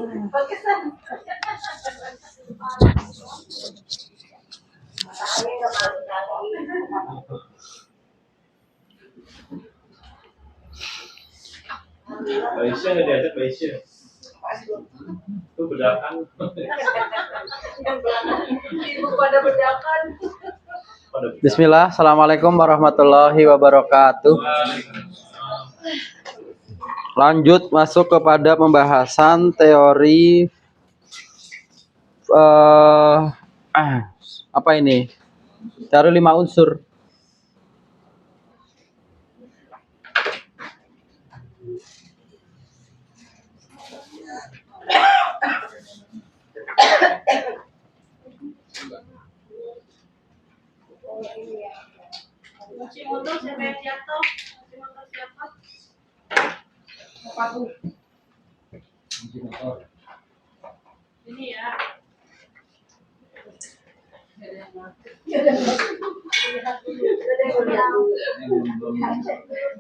Malaysia nggak diajak Malaysia. Itu bedakan. Ibu pada bedakan. Bismillah, assalamualaikum warahmatullahi wabarakatuh. Lanjut masuk kepada pembahasan teori apa ini? Teori 5 unsur. Kunci motor siapa yang jatuh? Kunci motor siapa? Kunci motor. Ini ya.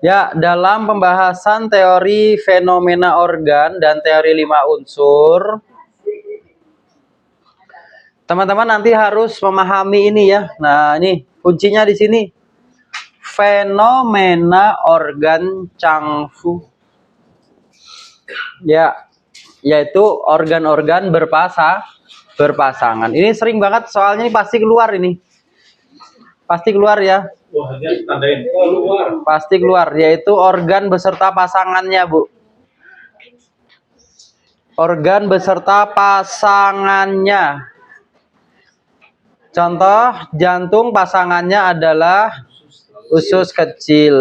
Ya, dalam pembahasan teori fenomena organ dan teori 5 unsur, teman-teman nanti harus memahami ini ya. Nah, ini kuncinya di sini. Fenomena organ Changfu. Ya, yaitu organ-organ berpasangan. Ini sering banget soalnya ini pasti keluar ini. Pasti keluar ya. Wah, dia tandain keluar. Pasti keluar, yaitu organ beserta pasangannya, Bu. Organ beserta pasangannya. Contoh, jantung pasangannya adalah usus kecil.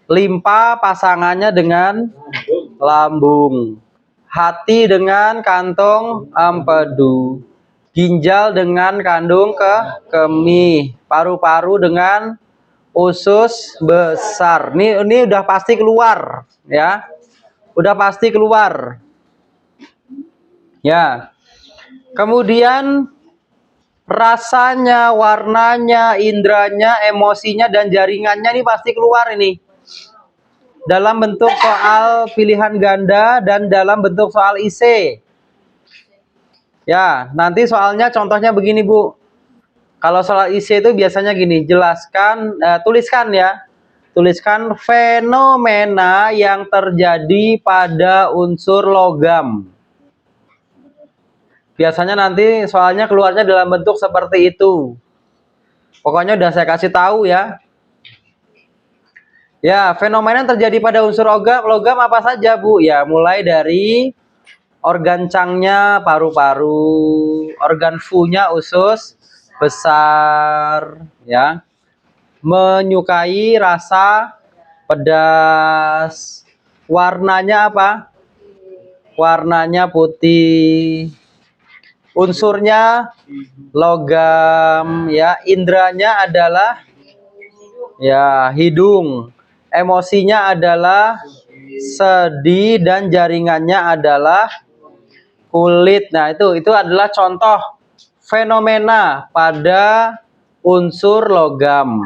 Limpa pasangannya dengan lambung. Hati dengan kantong empedu. Ginjal dengan kandung kemih. Paru-paru dengan usus besar. Ini udah pasti keluar, ya. Udah pasti keluar. Ya. Kemudian rasanya, warnanya, indranya, emosinya, dan jaringannya ini pasti keluar ini. Dalam bentuk soal pilihan ganda dan dalam bentuk soal IC. Ya, nanti soalnya contohnya begini, Bu. Kalau soal IC itu biasanya gini, tuliskan ya. Tuliskan fenomena yang terjadi pada unsur logam. Biasanya nanti soalnya keluarnya dalam bentuk seperti itu. Pokoknya udah saya kasih tahu ya. Ya, fenomena yang terjadi pada unsur logam apa saja, Bu? Ya, mulai dari organ Changnya paru-paru, organ Fu-nya usus besar, ya. Menyukai rasa pedas. Warnanya apa? Warnanya putih. Unsurnya logam, ya. Indranya adalah ya hidung. Emosinya adalah sedih dan jaringannya adalah kulit. Nah, itu adalah contoh fenomena pada unsur logam.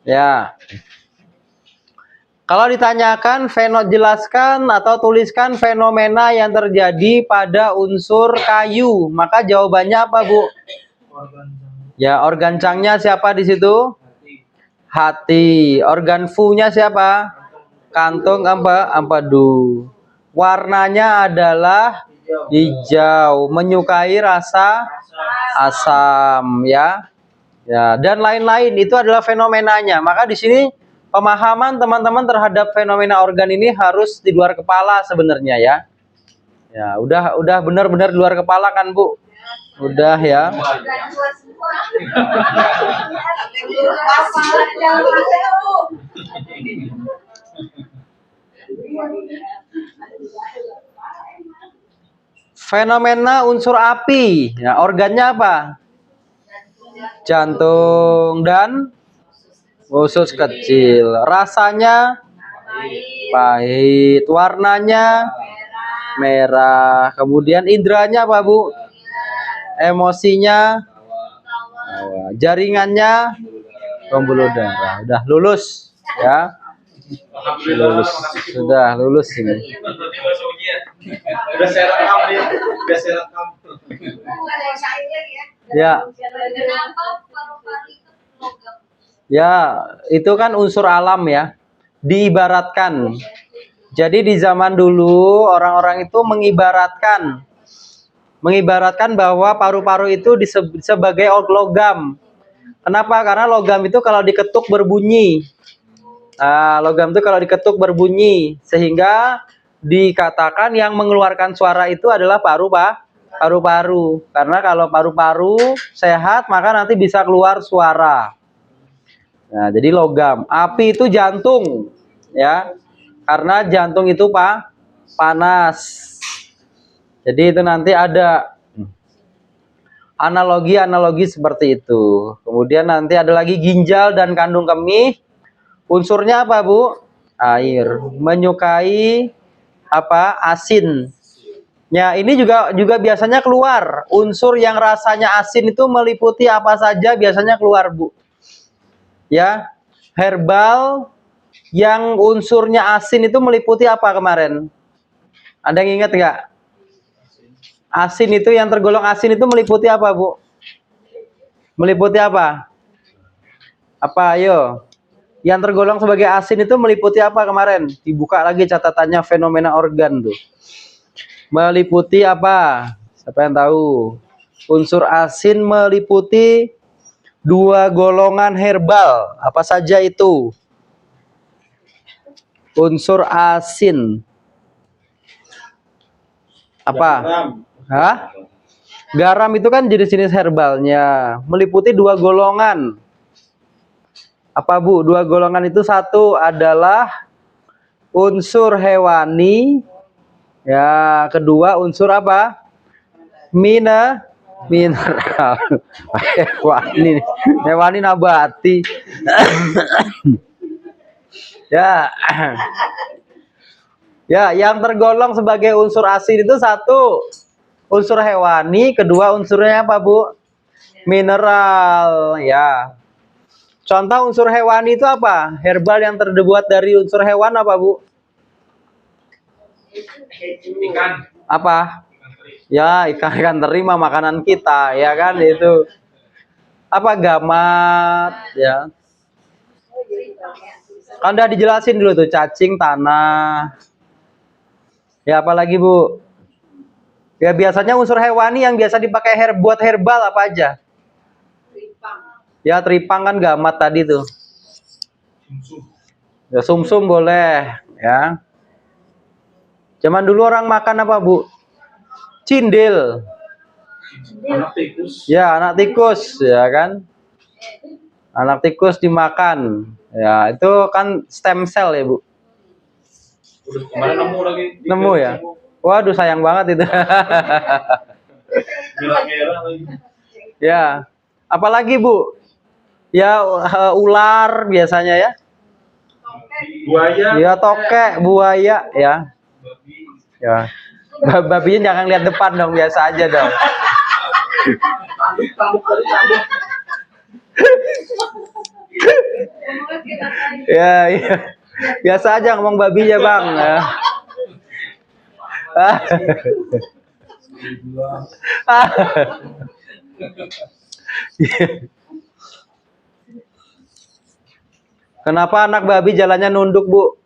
Ya. Kalau ditanyakan jelaskan atau tuliskan fenomena yang terjadi pada unsur kayu, maka jawabannya apa, Bu? Ya, organ Changnya siapa di situ? Hati. Organ Fu-nya siapa? Kantong empedu. Warnanya adalah hijau, menyukai rasa asam, ya. Ya, dan lain-lain itu adalah fenomenanya. Maka di sini pemahaman teman-teman terhadap fenomena organ ini harus di luar kepala sebenarnya ya. Ya, udah benar-benar di luar kepala kan, Bu? Udah ya. Fenomena unsur api. Ya, organnya apa? Jantung dan usus kecil. Rasanya pahit. Warnanya merah. Kemudian indranya apa, Bu? Emosinya jaringannya pembuluh darah. Udah lulus ya. Lulus. Sudah lulus ini. Udah saya rekam nih, udah saya rekam. Bukan yang saya ya. Ya. Kenapa paru-paru itu logam? Ya, itu kan unsur alam ya. Diibaratkan. Jadi di zaman dulu orang-orang itu mengibaratkan bahwa paru-paru itu sebagai logam. Kenapa? Karena logam itu kalau diketuk berbunyi. Logam itu kalau diketuk berbunyi, sehingga dikatakan yang mengeluarkan suara itu adalah paru-paru. Karena kalau paru-paru sehat, maka nanti bisa keluar suara. Nah, jadi logam. Api itu jantung, ya. Karena jantung itu panas. Jadi itu nanti ada analogi seperti itu. Kemudian nanti ada lagi ginjal dan kandung kemih. Unsurnya apa, Bu? Air. Menyukai apa? Asin. Ya, ini juga biasanya keluar. Unsur yang rasanya asin itu meliputi apa saja biasanya keluar, Bu. Ya, herbal yang unsurnya asin itu meliputi apa kemarin? Ada yang ingat nggak? Asin itu yang tergolong asin itu meliputi apa, Bu? Meliputi apa? Apa, ayo? Yang tergolong sebagai asin itu meliputi apa kemarin? Dibuka lagi catatannya fenomena organ tuh. Meliputi apa? Siapa yang tahu? Unsur asin meliputi 2 golongan herbal. Apa saja itu? Unsur asin. Apa? Hah? Garam itu kan jenis-jenis herbalnya. Meliputi 2 golongan. Apa, Bu? 2 golongan itu, satu adalah unsur hewani. Ya, kedua unsur apa? Mineral. Hewani nabati. Ya. Ya, yang tergolong sebagai unsur asin itu satu unsur hewani, kedua unsurnya apa, Bu? Mineral, ya. Contoh unsur hewani itu apa? Herbal yang terbuat dari unsur hewan apa, Bu? Ikan. Apa? Ya, ikan teri mah makanan kita, ya kan itu. Apa, gamat, ya. Kan udah dijelasin dulu tuh, cacing tanah. Ya, apalagi, Bu? Ya, biasanya unsur hewani yang biasa dipakai buat herbal apa aja? Ya, teripang kan gamat tadi tuh. Ya, sumsum boleh, ya. Zaman dulu orang makan apa, Bu? Cindil. Anak tikus. Ya, anak tikus, ya kan? Anak tikus dimakan. Ya, itu kan stem cell ya, Bu. Udah kemarin nemu lagi. Nemu ya? Waduh, sayang banget itu. Merah-merah lagi. Ya. Apalagi, Bu? Ya, ular biasanya ya. Buaya. Ya, tokek, buaya ya. Babi. Ya. Babinya jangan lihat depan dong, biasa aja dong. Tanduk tadi tanduk. Ya, iya. Biasa aja ngomong babinya, Bang. Ya. Kenapa anak babi jalannya nunduk, Bu?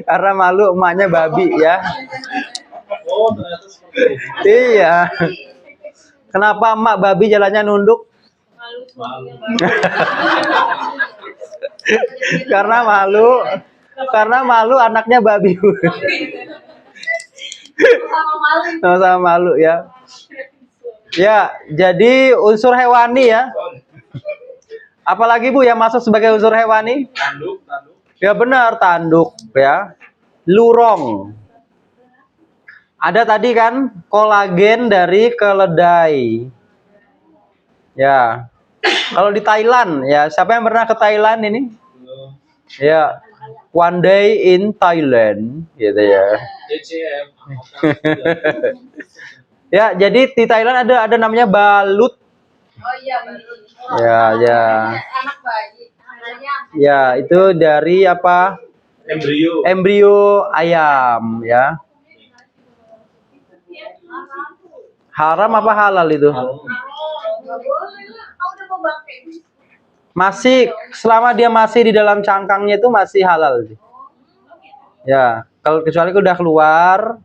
Karena malu emaknya babi ya. Oh, ternyata seperti itu. Iya. Kenapa emak babi jalannya nunduk? Karena malu. Karena malu anaknya babi. Sama-sama malu ya. Ya, jadi unsur hewani ya. Apalagi, Bu, yang masuk sebagai unsur hewani? Tanduk. Ya benar, tanduk ya. Lurong. Ada tadi kan kolagen dari keledai. Ya. Kalau di Thailand, ya siapa yang pernah ke Thailand ini? Ya. One day in Thailand, gitu ya. CCM. Ya, jadi di Thailand ada namanya balut. Oh iya, balut. Ya. Anak bayi. Namanya Ya, itu dari apa? Embrio. embrio ayam ya. Haram apa halal itu? Nggak boleh lah. Kau udah mau bangkit. Masih selama dia masih di dalam cangkangnya itu masih halal sih. Ya, kalau kecuali udah keluar,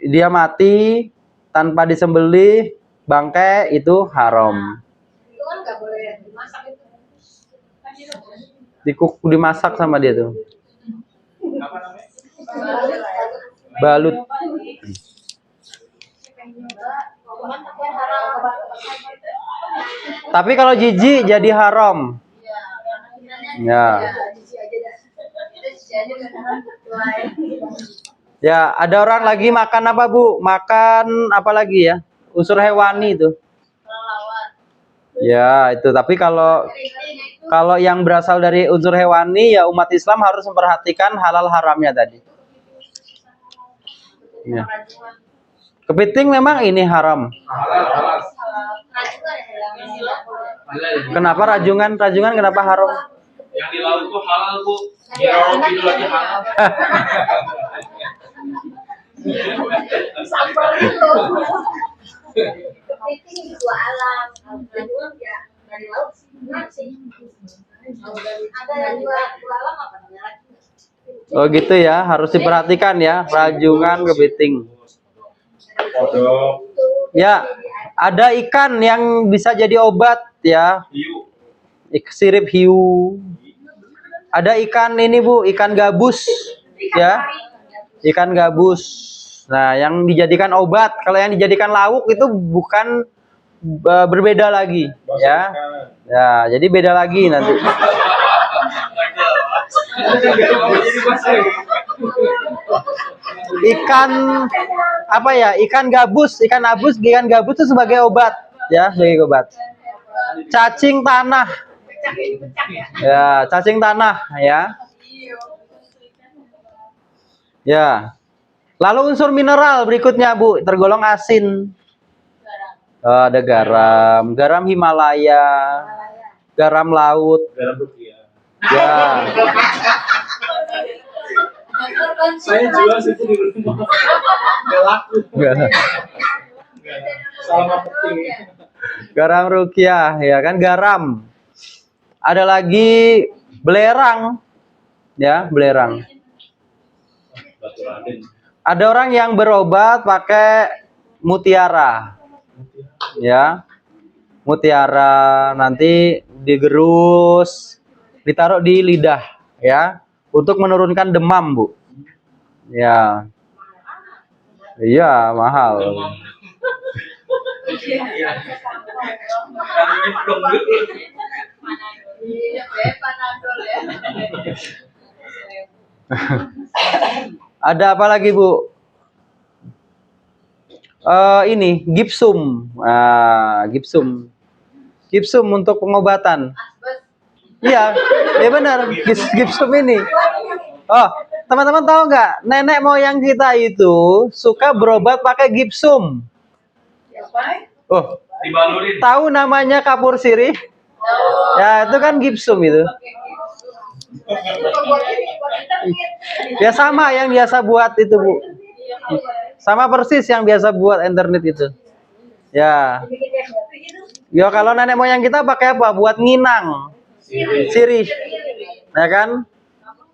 dia mati tanpa disembelih, bangkai itu haram. Itu kan nggak boleh dimasak itu. Dimasak sama dia tuh. Apa namanya? Balut. Tapi kalau jijik jadi haram. Ya. Ya, ada orang lagi makan apa, Bu? Makan apa lagi ya? Unsur hewani itu. Ya, itu. Tapi kalau yang berasal dari unsur hewani ya umat Islam harus memperhatikan halal haramnya tadi. Ya. Kepiting memang ini haram. Halal. Kenapa rajungan kenapa haram? Yang di laut itu halal, Bu. Ya, orang itu lagi halal. Sampel itu. Kepiting dua alam. Rajungan ya dari laut sih. Ada yang dua alam apa namanya? Oh gitu ya, harus diperhatikan ya, rajungan kepiting. Kodok. Ya, ada ikan yang bisa jadi obat ya, Hiu. sirip hiu. Ada ikan ini Bu, ikan gabus ya, ikan gabus. Nah, yang dijadikan obat, kalau yang dijadikan lauk itu bukan berbeda lagi ya. Ya, jadi beda lagi nanti. Ikan apa ya? Ikan gabus itu sebagai obat ya, sebagai obat. Cacing tanah. Ya, cacing tanah ya. Ya. Lalu unsur mineral berikutnya, Bu, tergolong asin. Oh, ada garam Himalaya, garam laut. Garam rupiah. Ya. Saya jual situ di rumah. Gak laku. Salah marketing. Garam rukiah ya kan, garam. Ada lagi belerang. Ya, belerang. Batu Raden. Ada orang yang berobat pakai mutiara. Ya. Mutiara nanti digerus, ditaruh di lidah ya, untuk menurunkan demam, Bu. Ya. Iya, mahal. Ada apa lagi, Bu? Ini gipsum. Gipsum untuk pengobatan. Iya, ya benar. Gipsum ini. Oh, teman-teman tahu nggak? Nenek moyang kita itu suka berobat pakai gipsum. Oh, Dibalurin. tahu namanya kapur sirih? Ya, itu kan gipsum itu. Ya sama yang biasa buat itu, Bu. Sama persis yang biasa buat internet itu. Ya. Ya kalau nenek moyang kita pakai apa? Buat nginang. Sirih. Ya kan?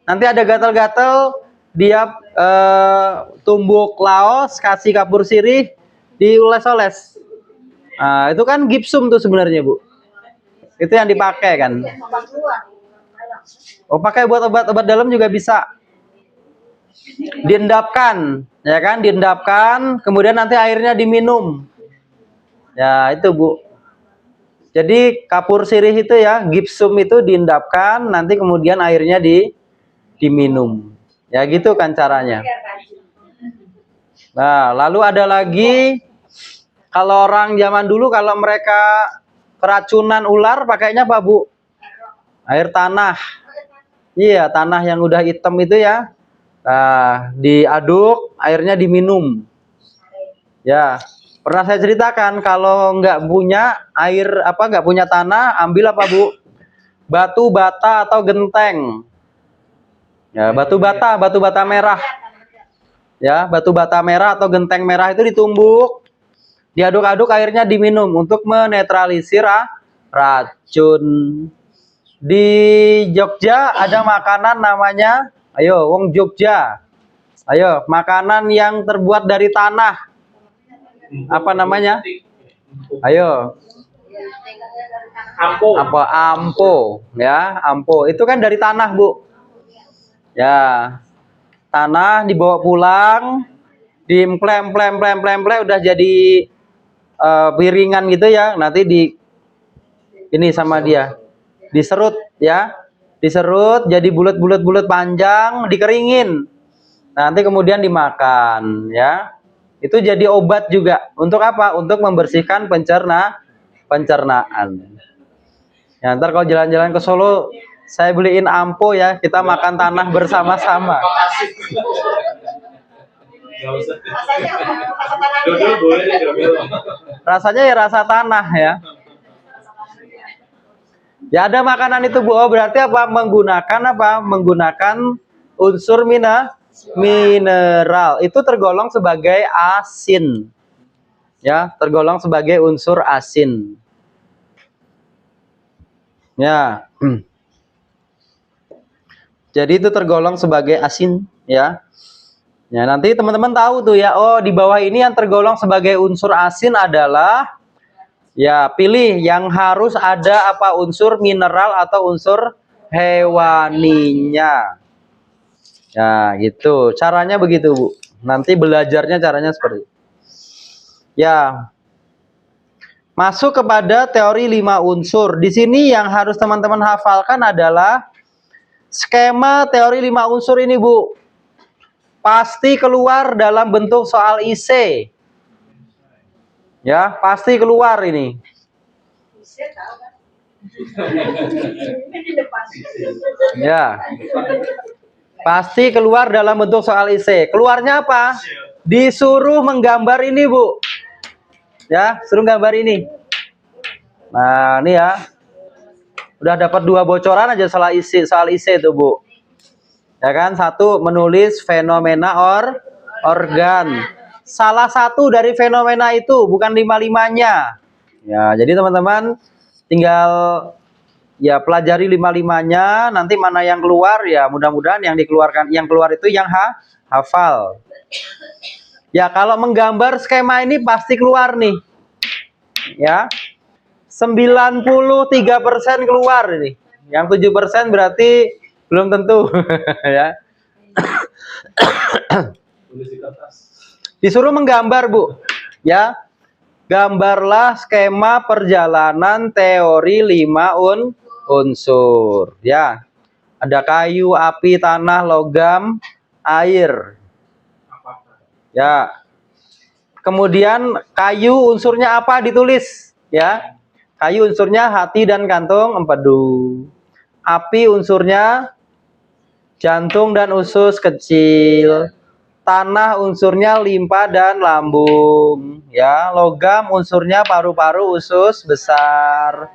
Nanti ada gatal-gatal, dia tumbuk laos, kasih kapur sirih, dioles-oles. Nah, itu kan gipsum tuh sebenarnya, Bu. Itu yang dipakai kan. Oh, pakai buat obat-obat dalam juga bisa. Diendapkan, ya kan? Diendapkan, kemudian nanti airnya diminum. Ya, itu, Bu. Jadi kapur sirih itu ya, gipsum itu diendapkan, nanti kemudian airnya diminum. Ya, gitu kan caranya. Nah, lalu ada lagi, kalau orang zaman dulu kalau mereka keracunan ular pakainya apa, Bu? Air tanah. Iya, tanah yang udah hitam itu ya. Nah, diaduk, airnya diminum. Ya, pernah saya ceritakan kalau nggak punya air nggak punya tanah, ambil apa, Bu? Batu bata atau genteng. Ya, batu bata merah. Ya, batu bata merah atau genteng merah itu ditumbuk, diaduk-aduk, airnya diminum untuk menetralisir racun. Di Jogja ada makanan namanya, ayo wong Jogja. Ayo, makanan yang terbuat dari tanah. Apa namanya? Ayo. Ampo. Apa ampo, ya, ampo. Itu kan dari tanah, Bu. Ya. Tanah dibawa pulang, diemplem udah jadi piringan gitu ya. Nanti ini sama dia. Diserut ya. Diserut jadi bulat panjang, dikeringin. Nanti kemudian dimakan ya. Itu jadi obat juga. Untuk apa? Untuk membersihkan pencernaan. Ya, ntar kalau jalan-jalan ke Solo, saya beliin ampo ya, kita makan tanah bersama-sama. Nggak usah. Rasanya apa? Rasa tanah Dodol dia. boleh deh, dodol. Rasanya ya rasa tanah ya. Ya ada makanan itu Bu. Oh, berarti apa? Menggunakan unsur mineral. Itu tergolong sebagai asin. Ya, tergolong sebagai unsur asin. Ya. Jadi itu tergolong sebagai asin ya. Ya, nanti teman-teman tahu tuh ya. Oh, di bawah ini yang tergolong sebagai unsur asin adalah, ya, pilih yang harus ada apa, unsur mineral atau unsur hewaninya. Ya, gitu. Caranya begitu, Bu. Nanti belajarnya caranya seperti itu. Ya. Masuk kepada teori 5 unsur. Di sini yang harus teman-teman hafalkan adalah skema teori 5 unsur ini, Bu. Pasti keluar dalam bentuk soal IC. Ya, pasti keluar ini. Saya tahu kan. Ini di depan. Ya. Pasti keluar dalam bentuk soal IC. Keluarnya apa? Disuruh menggambar ini, Bu. Ya, suruh gambar ini. Nah, ini ya. Udah dapat 2 bocoran aja soal IC itu, Bu. Ya kan? 1, menulis fenomena organ. Salah satu dari fenomena itu, bukan 5-5-nya. Ya, jadi teman-teman tinggal ya pelajari 5-5-nya, nanti mana yang keluar ya mudah-mudahan yang keluar itu yang hafal. Ya, kalau menggambar skema ini pasti keluar nih. Ya. 93% keluar ini. Yang 7% berarti belum tentu ya. Tulis di kertas. Disuruh menggambar, Bu. Ya. Gambarlah skema perjalanan teori 5 unsur. Ya. Ada kayu, api, tanah, logam, air. Ya. Kemudian kayu unsurnya apa ditulis, ya. Kayu unsurnya hati dan kantung empedu. Api unsurnya jantung dan usus kecil. Tanah unsurnya limpa dan lambung, ya. Logam unsurnya paru-paru, usus besar.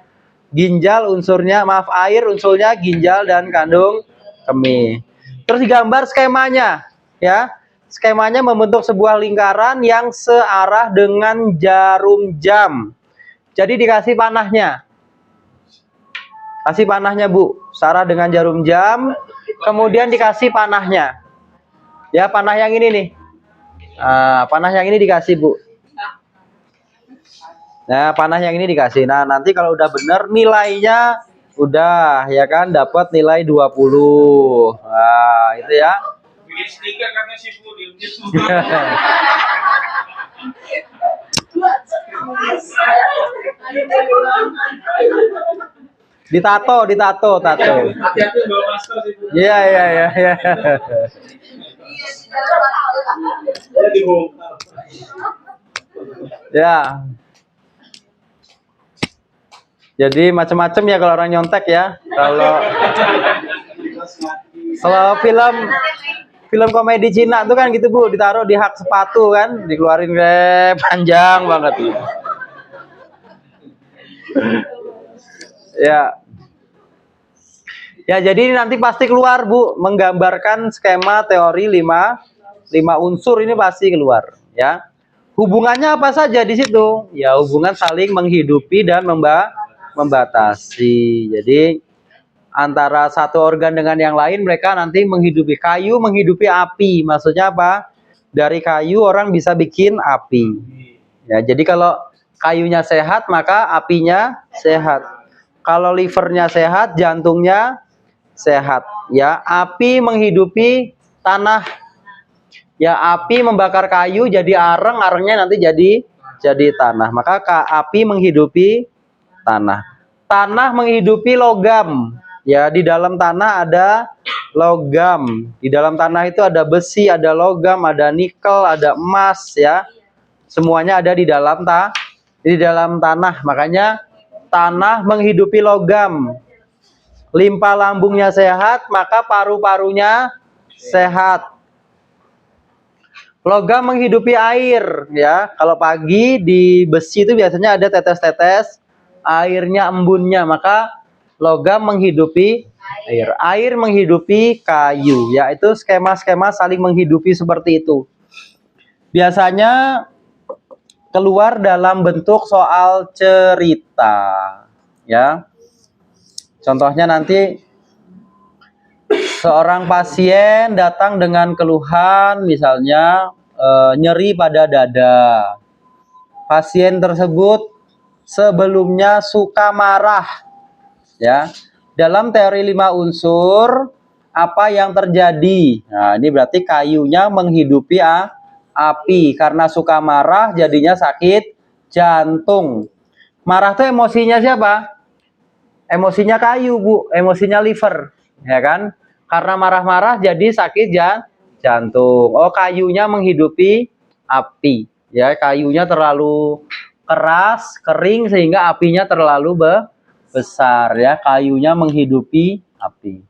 Ginjal unsurnya, air unsurnya ginjal dan kandung kemih. Terus digambar skemanya, ya. Skemanya membentuk sebuah lingkaran yang searah dengan jarum jam. Jadi dikasih panahnya. Kasih panahnya, Bu. Searah dengan jarum jam. Kemudian dikasih panahnya. Ya, panah yang ini nih. Panah yang ini dikasih, Bu. Nah, panah yang ini dikasih. Nah, nanti kalau udah bener nilainya udah, ya kan, dapat nilai 20. Nah, itu ya. Bikin stiker karena si Bu di Ditato. Hati-hati bawa masker sih Bu. Iya. Iya, di dalam. Ya dibongkar. Ya. Jadi macam-macam ya kalau orang nyontek ya. Kalau film komedi Cina tuh kan gitu, Bu, ditaruh di hak sepatu kan, dikeluarin panjang banget gitu. Ya. Ya, jadi nanti pasti keluar, Bu, menggambarkan skema teori 5 unsur ini pasti keluar, ya. Hubungannya apa saja di situ? Ya, hubungan saling menghidupi dan membatasi. Jadi antara satu organ dengan yang lain mereka nanti menghidupi. Kayu menghidupi api. Maksudnya apa? Dari kayu orang bisa bikin api. Ya, jadi kalau kayunya sehat maka apinya sehat. Kalau livernya sehat, jantungnya sehat. Ya, api menghidupi tanah. Ya, api membakar kayu jadi areng, arengnya nanti jadi tanah. Maka api menghidupi tanah. Tanah menghidupi logam. Ya, di dalam tanah ada logam. Di dalam tanah itu ada besi, ada logam, ada nikel, ada emas, ya. Semuanya ada di dalam tanah. Makanya tanah menghidupi logam. Limpa lambungnya sehat, maka paru-parunya sehat. Logam menghidupi air, ya. Kalau pagi di besi itu biasanya ada tetes-tetes airnya, embunnya, maka logam menghidupi air. Air menghidupi kayu, ya. Itu skema-skema saling menghidupi seperti itu. Biasanya keluar dalam bentuk soal cerita, ya. Contohnya nanti seorang pasien datang dengan keluhan, misalnya nyeri pada dada. Pasien tersebut sebelumnya suka marah, ya. Dalam teori 5 unsur, apa yang terjadi? Nah, ini berarti kayunya menghidupi api. Karena suka marah, jadinya sakit jantung. Marah itu emosinya siapa? Emosinya kayu, Bu. Emosinya liver, ya kan? Karena marah-marah jadi sakit jantung. Oh, kayunya menghidupi api. Ya, kayunya terlalu keras, kering sehingga apinya terlalu besar, ya. Kayunya menghidupi api.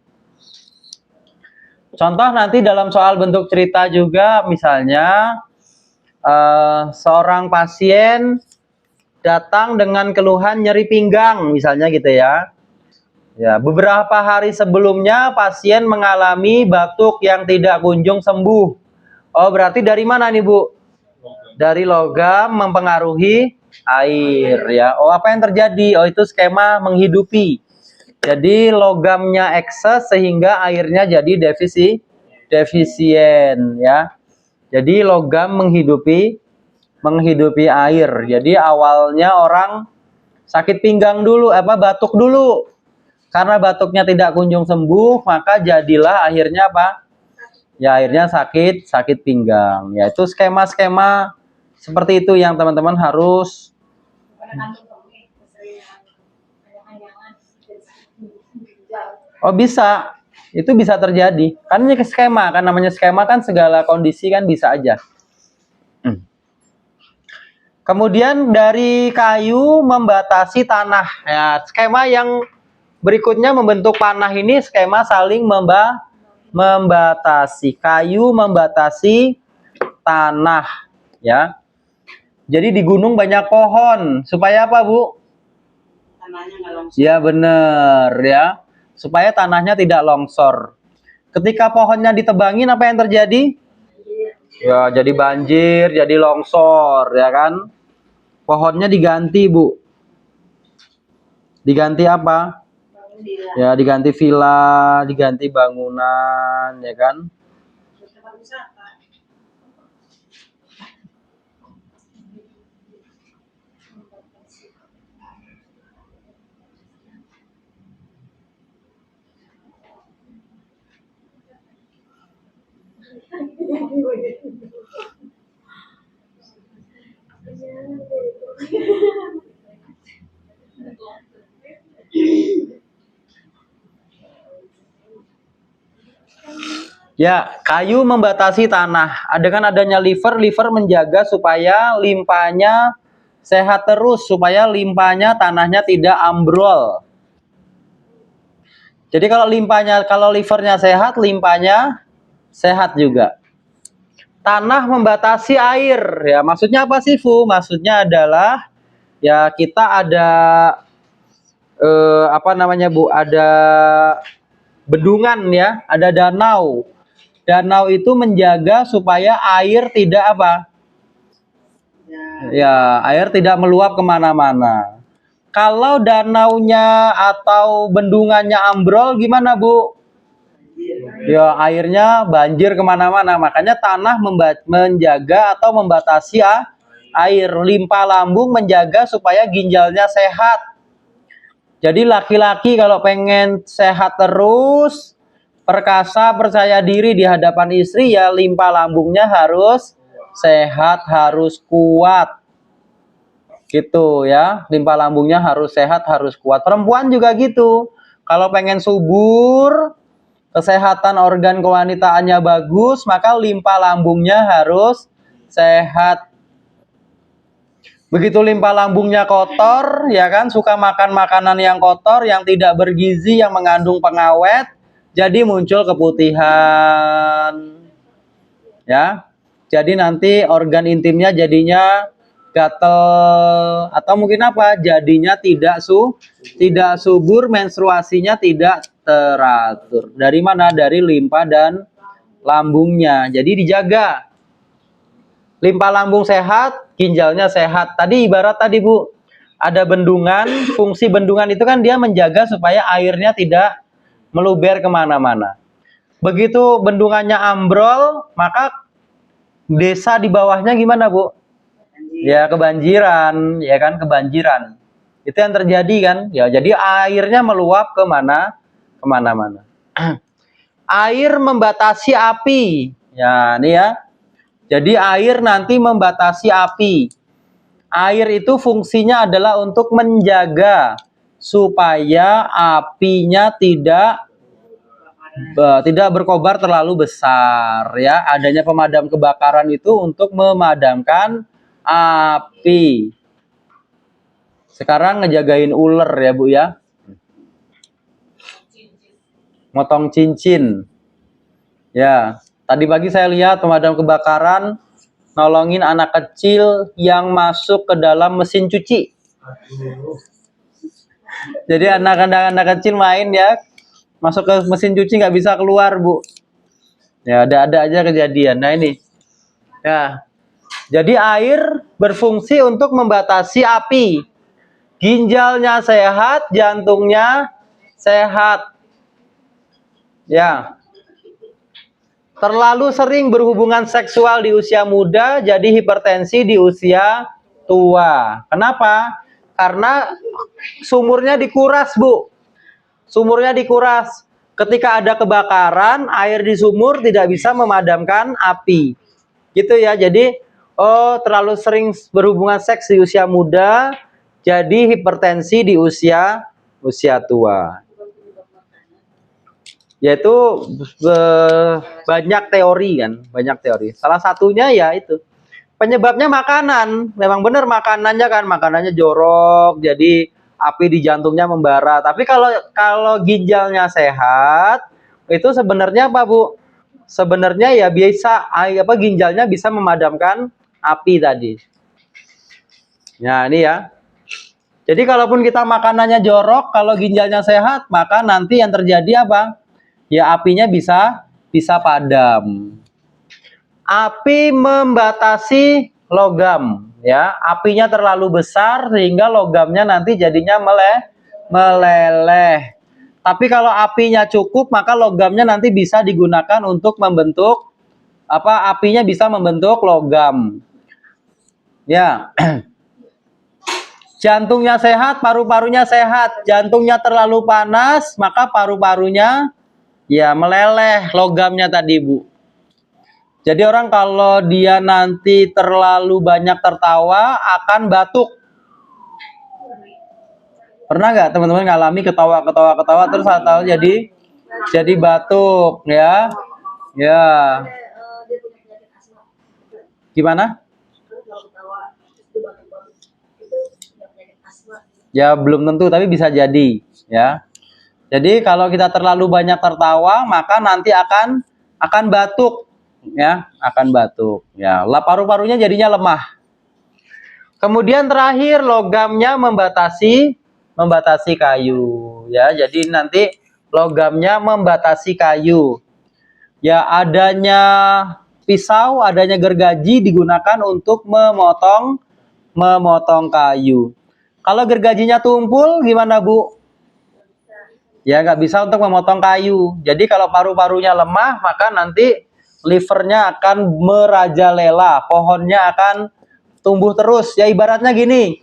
Contoh nanti dalam soal bentuk cerita juga, misalnya seorang pasien datang dengan keluhan nyeri pinggang, misalnya gitu, ya. Ya, beberapa hari sebelumnya pasien mengalami batuk yang tidak kunjung sembuh. Oh, berarti dari mana nih, Bu? Dari logam mempengaruhi air, ya. Oh, apa yang terjadi? Oh, itu skema menghidupi. Jadi logamnya ekses sehingga airnya jadi defisien, ya. Jadi logam menghidupi air. Jadi awalnya orang sakit pinggang dulu, batuk dulu. Karena batuknya tidak kunjung sembuh, maka jadilah akhirnya apa? Ya, akhirnya sakit pinggang. Ya, itu skema-skema seperti itu yang teman-teman harus. Oh, bisa. Itu bisa terjadi. Kan ini skema, kan namanya skema kan segala kondisi kan bisa aja. Kemudian dari kayu membatasi tanah. Ya, skema yang berikutnya membentuk panah ini skema saling membatasi. Kayu membatasi tanah, ya. Jadi di gunung banyak pohon. Supaya apa, Bu? Tanahnya nggak longsor. Ya, benar, ya. Supaya tanahnya tidak longsor. Ketika pohonnya ditebangin, apa yang terjadi? Ya, jadi banjir, jadi longsor, ya kan? Pohonnya diganti, Bu. Diganti apa? Ya, diganti villa, diganti bangunan, ya kan? Ya, kayu membatasi tanah. Dengan adanya liver menjaga supaya limpanya sehat terus, supaya limpanya tanahnya tidak ambrol. Jadi kalau livernya sehat, limpanya sehat juga. Tanah membatasi air, ya. Maksudnya apa sih, Fu? Maksudnya adalah ya kita ada Bu? Ada bendungan ya, ada danau. Danau itu menjaga supaya air tidak apa? Ya, air tidak meluap kemana-mana. Kalau danaunya atau bendungannya ambrol gimana Bu? Ya, airnya banjir kemana-mana. Makanya tanah menjaga atau membatasi air. Limpa lambung menjaga supaya ginjalnya sehat. Jadi laki-laki kalau pengen sehat terus, perkasa, percaya diri di hadapan istri, ya limpa lambungnya harus sehat, harus kuat. Gitu ya, limpa lambungnya harus sehat, harus kuat. Perempuan juga gitu. Kalau pengen subur, kesehatan organ kewanitaannya bagus, maka limpa lambungnya harus sehat. Begitu limpa lambungnya kotor, ya kan, suka makan makanan yang kotor, yang tidak bergizi, yang mengandung pengawet, jadi muncul keputihan. Ya. Jadi nanti organ intimnya jadinya gatel atau mungkin apa? Jadinya tidak subur, menstruasinya tidak teratur. Dari mana? Dari limpa dan lambungnya. Jadi dijaga. Limpa lambung sehat, ginjalnya sehat. Tadi ibarat tadi Bu, ada bendungan, fungsi bendungan itu kan dia menjaga supaya airnya tidak meluber kemana-mana. Begitu bendungannya ambrol, maka desa di bawahnya gimana Bu? Ya kebanjiran, ya kan, kebanjiran. Itu yang terjadi kan? Ya, jadi airnya meluap kemana-mana. Air membatasi api. Ya, ini ya. Jadi air nanti membatasi api. Air itu fungsinya adalah untuk menjaga supaya apinya tidak berkobar terlalu besar ya. Adanya pemadam kebakaran itu untuk memadamkan api. Sekarang ngejagain ular ya Bu ya. Motong cincin. Ya, tadi pagi saya lihat pemadam kebakaran nolongin anak kecil yang masuk ke dalam mesin cuci. Jadi anak-anak kecil main ya, masuk ke mesin cuci nggak bisa keluar Bu. Ya ada aja kejadian. Nah ini, ya. Jadi air berfungsi untuk membatasi api. Ginjalnya sehat, jantungnya sehat. Ya. Terlalu sering berhubungan seksual di usia muda, jadi hipertensi di usia tua. Kenapa? Karena sumurnya dikuras, Bu. Sumurnya dikuras. Ketika ada kebakaran, air di sumur tidak bisa memadamkan api. Gitu ya. Jadi, terlalu sering berhubungan seks di usia muda, jadi hipertensi di usia tua. Yaitu banyak teori kan, banyak teori. Salah satunya ya itu penyebabnya makanan. Memang benar makanannya kan, makanannya jorok, jadi api di jantungnya membara. Tapi kalau ginjalnya sehat, itu sebenarnya apa Bu? Sebenarnya ya biasa, ginjalnya bisa memadamkan api tadi. Nah ini ya. Jadi kalaupun kita makanannya jorok, kalau ginjalnya sehat, maka nanti yang terjadi apa? Ya apinya bisa padam. Api membatasi logam, ya. Apinya terlalu besar sehingga logamnya nanti jadinya meleleh. Tapi kalau apinya cukup, maka logamnya nanti bisa digunakan untuk membentuk apinya bisa membentuk logam. Ya. Jantungnya sehat, paru-parunya sehat. Jantungnya terlalu panas, maka paru-parunya ya meleleh logamnya tadi Bu. Jadi orang kalau dia nanti terlalu banyak tertawa akan batuk. Pernah nggak teman-teman ngalami ketawa terus atau jadi batuk ya? Ya. Gimana? Ya belum tentu tapi bisa jadi ya. Jadi kalau kita terlalu banyak tertawa, maka nanti akan batuk, ya, akan batuk. Ya, paru-parunya jadinya lemah. Kemudian terakhir logamnya membatasi kayu, ya. Jadi nanti Logamnya membatasi kayu. Ya, adanya pisau, adanya gergaji digunakan untuk memotong kayu. Kalau gergajinya tumpul gimana, Bu? Ya, nggak bisa untuk memotong kayu. Jadi kalau paru-parunya lemah, maka nanti livernya akan merajalela, pohonnya akan tumbuh terus. Ya, ibaratnya gini,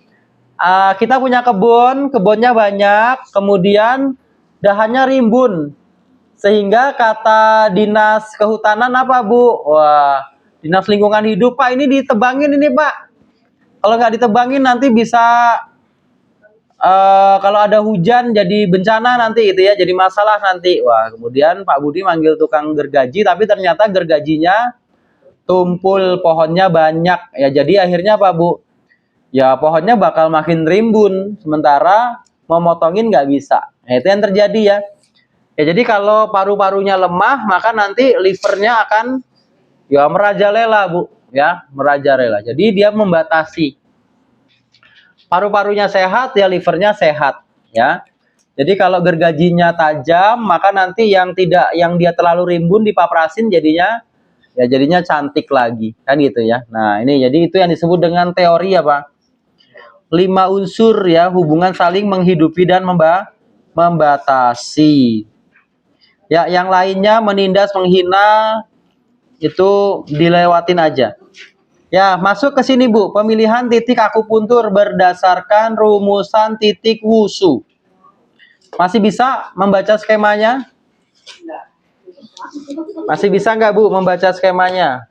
kita punya kebunnya banyak, kemudian dahannya rimbun. Sehingga kata dinas kehutanan apa, Bu? Wah, dinas lingkungan hidup, Pak, ini ditebangin ini, Pak. Kalau nggak ditebangin nanti bisa kalau ada hujan jadi bencana nanti itu ya, jadi masalah nanti. Wah, kemudian Pak Budi manggil tukang gergaji, tapi ternyata gergajinya tumpul, pohonnya banyak. Ya, jadi akhirnya Pak Bu, ya pohonnya bakal makin rimbun, sementara memotongin nggak bisa. Nah, itu yang terjadi ya. Ya, jadi kalau paru-parunya lemah, maka nanti livernya akan ya merajalela, Bu, ya, merajalela. Jadi dia membatasi. Paru-parunya sehat, ya livernya sehat, ya. Jadi kalau gergajinya tajam, maka nanti yang dia terlalu rimbun dipaprasin jadinya cantik lagi, kan gitu ya. Nah, ini jadi itu yang disebut dengan teori apa? 5 unsur ya, hubungan saling menghidupi dan membatasi. Ya, yang lainnya menindas, menghina itu dilewatin aja. Ya, masuk ke sini, Bu. Pemilihan titik akupuntur berdasarkan rumusan titik wushu. Masih bisa membaca skemanya? Masih bisa nggak, Bu, membaca skemanya?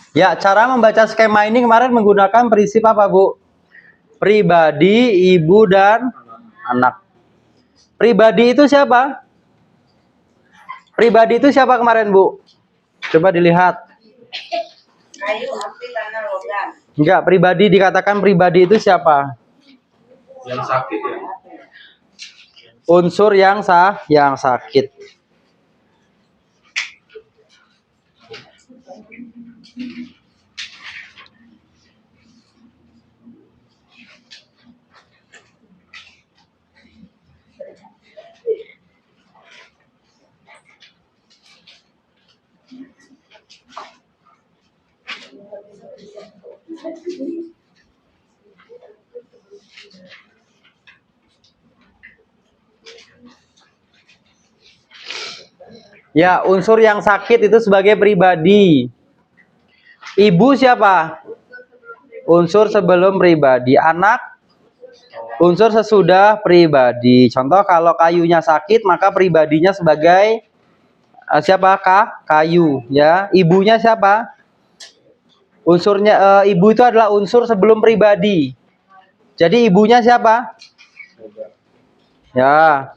Ya, cara membaca skema ini kemarin menggunakan prinsip apa, Bu? Pribadi, ibu, dan anak. Pribadi itu siapa? Pribadi itu siapa kemarin, Bu? Coba dilihat. Kayu, api, tanah, logam. Enggak, pribadi dikatakan pribadi itu siapa? Yang sakit ya. Unsur yang sakit. Ya, unsur yang sakit itu sebagai pribadi. Ibu siapa? Unsur sebelum pribadi. Anak, unsur sesudah pribadi. Contoh kalau kayunya sakit, maka pribadinya sebagai siapa? Kayu, ya. Ibunya siapa? Unsurnya ibu itu adalah unsur sebelum pribadi. Jadi ibunya siapa? Ya.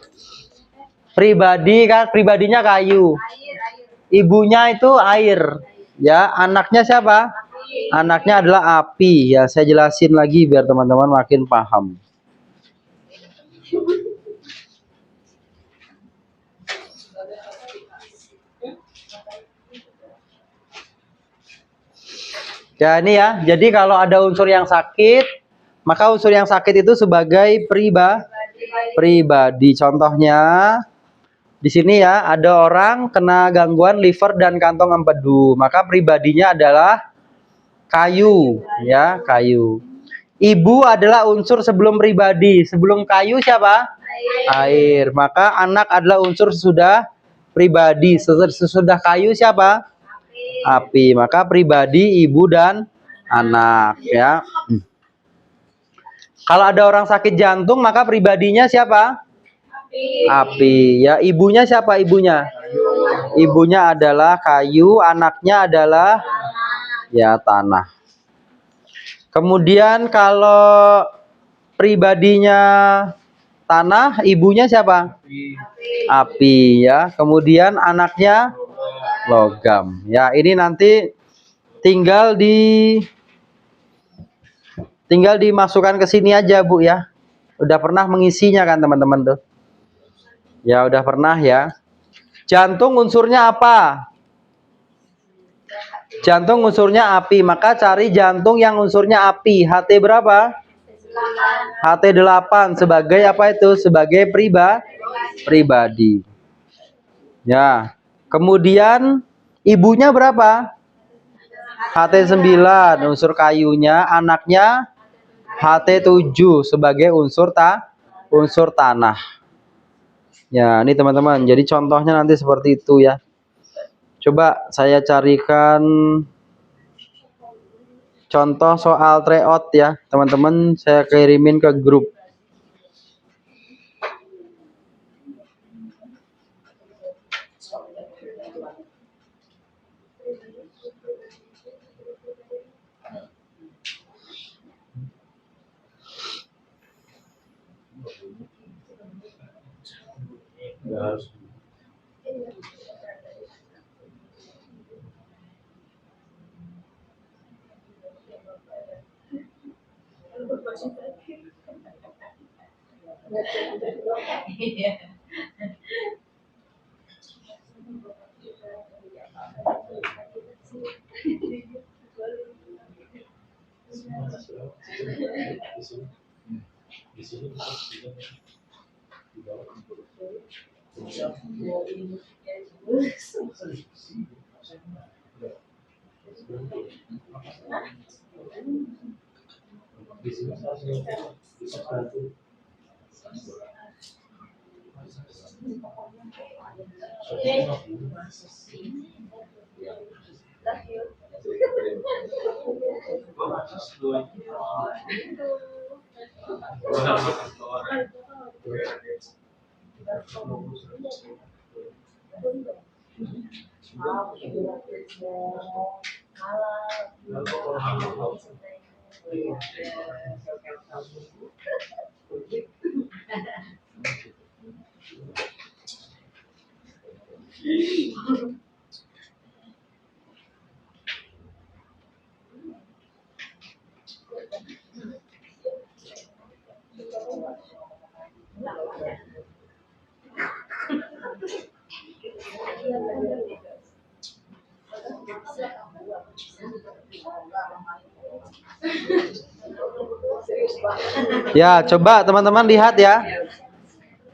Pribadi kan, pribadinya kayu. Ibunya itu air. Ya, anaknya siapa? Anaknya adalah api. Ya, saya jelasin lagi biar teman-teman makin paham. Ya, ini ya. Jadi kalau ada unsur yang sakit, maka unsur yang sakit itu sebagai pribadi. Contohnya di sini ya, ada orang kena gangguan liver dan kantong empedu, maka pribadinya adalah kayu, ya, kayu. Ibu adalah unsur sebelum pribadi. Sebelum kayu siapa? Air. Maka anak adalah unsur sesudah pribadi. Sesudah kayu siapa? Api. Maka pribadi ibu dan anak, ya. Kalau ada orang sakit jantung, maka pribadinya siapa? Api. Ya, ibunya siapa ibunya? Ibunya adalah kayu, anaknya adalah ya tanah. Kemudian kalau pribadinya tanah, ibunya siapa? Api, ya. Kemudian anaknya logam. Ya, ini nanti tinggal dimasukkan ke sini aja, Bu, ya. Udah pernah mengisinya kan teman-teman tuh? Ya, udah pernah ya. Jantung unsurnya apa? Jantung unsurnya api, maka cari jantung yang unsurnya api. HT berapa? HT 8 sebagai apa itu? Sebagai pribadi. Ya. Kemudian ibunya berapa? HT 9 unsur kayunya, anaknya HT 7 sebagai unsur tanah. Ya, ini teman-teman. Jadi contohnya nanti seperti itu ya. Coba saya carikan contoh soal tryout ya, teman-teman. Saya kirimin ke grup. Ya, coba teman-teman lihat ya.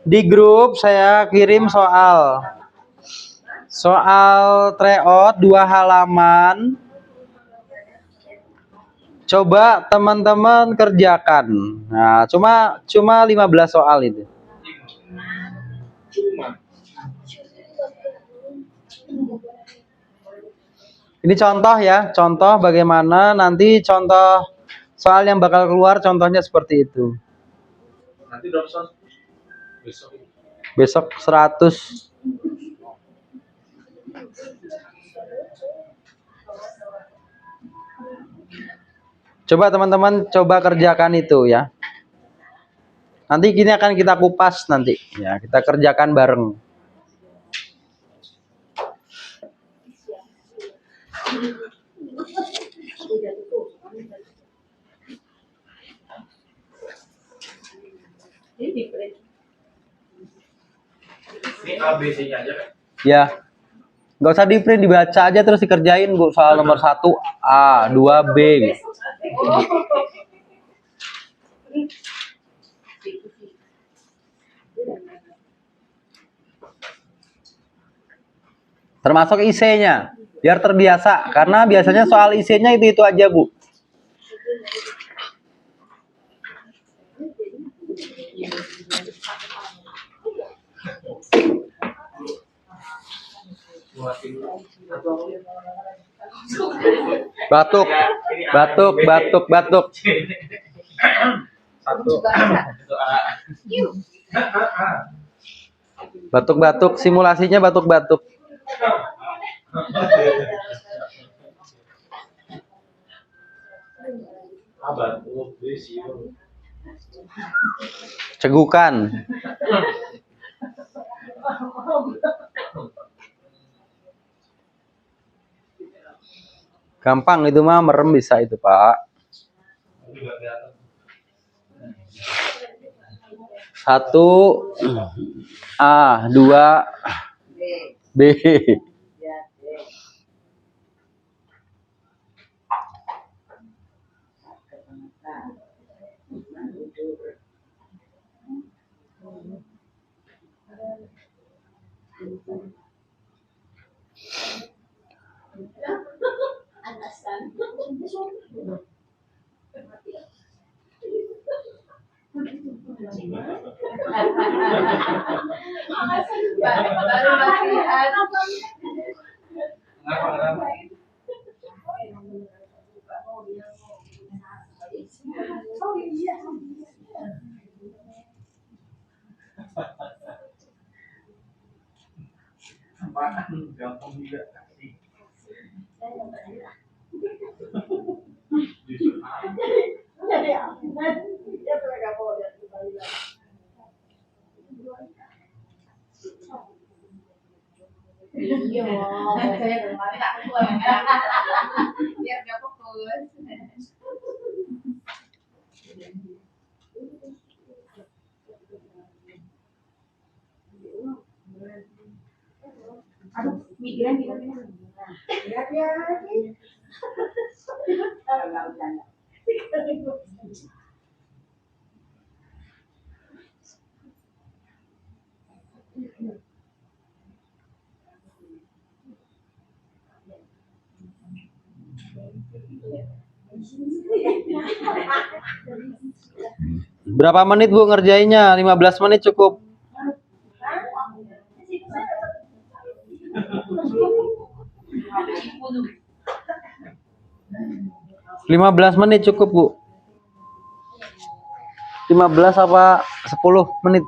Di grup saya kirim soal tryout 2 halaman. Coba teman-teman kerjakan. Nah, cuma 15 soal itu. Ini contoh ya, contoh bagaimana nanti contoh soal yang bakal keluar contohnya seperti itu. Nanti berapa soal? Besok 100. Coba teman-teman coba kerjakan itu ya. Nanti ini akan kita kupas nanti ya, kita kerjakan bareng. Ini ABC-nya aja kan? Ya. Nggak usah di print, dibaca aja terus dikerjain Bu. Soal nomor 1 A, 2 B. Termasuk IC-nya. Biar terbiasa karena biasanya soal IC-nya itu aja, Bu. Batuk, batuk, batuk, batuk. Satu. Satu A. Batuk, batuk. Simulasinya batuk, batuk. A batuk, B siul. Cegukan. Gampang itu mah, merem bisa itu, Pak. Juga kelihatan. 1 A, 2 B. Baru latihan. Kenapa, kenapa? Apaan? Gampang juga. Iya, tapi tak fokus. Biar nggak fokus. Aduh, mikiran kita. Hati-hati. Berapa menit Bu ngerjainnya? 15 menit cukup. 15 menit cukup, Bu. 15 apa 10 menit?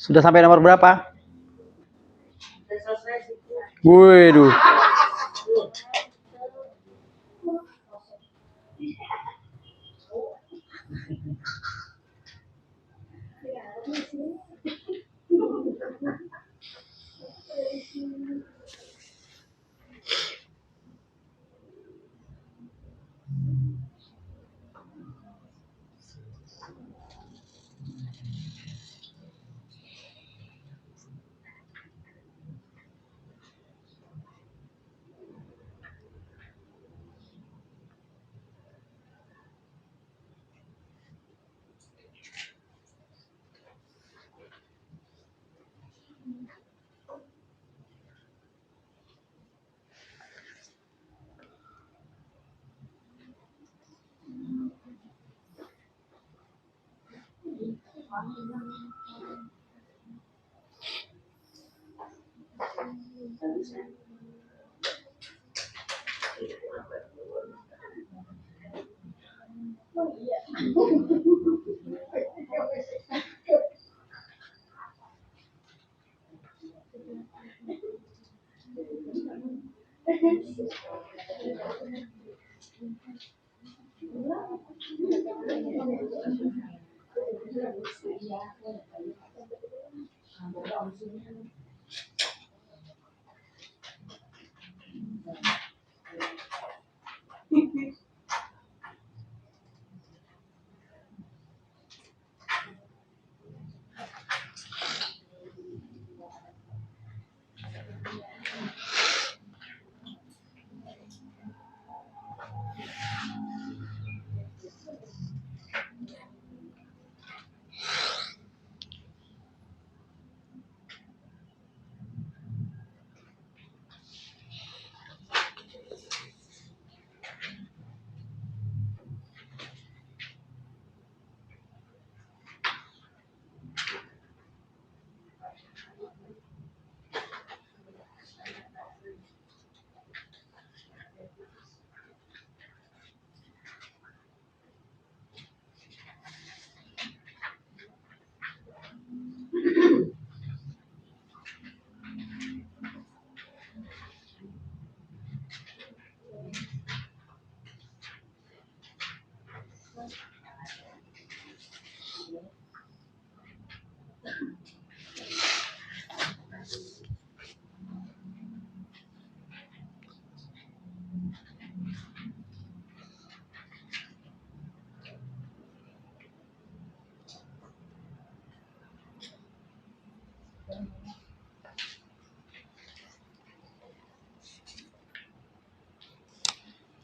Sudah sampai nomor berapa? Udah selesai sih. Waduh.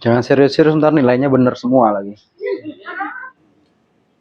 Jangan serius-serius, ntar nilainya bener semua lagi.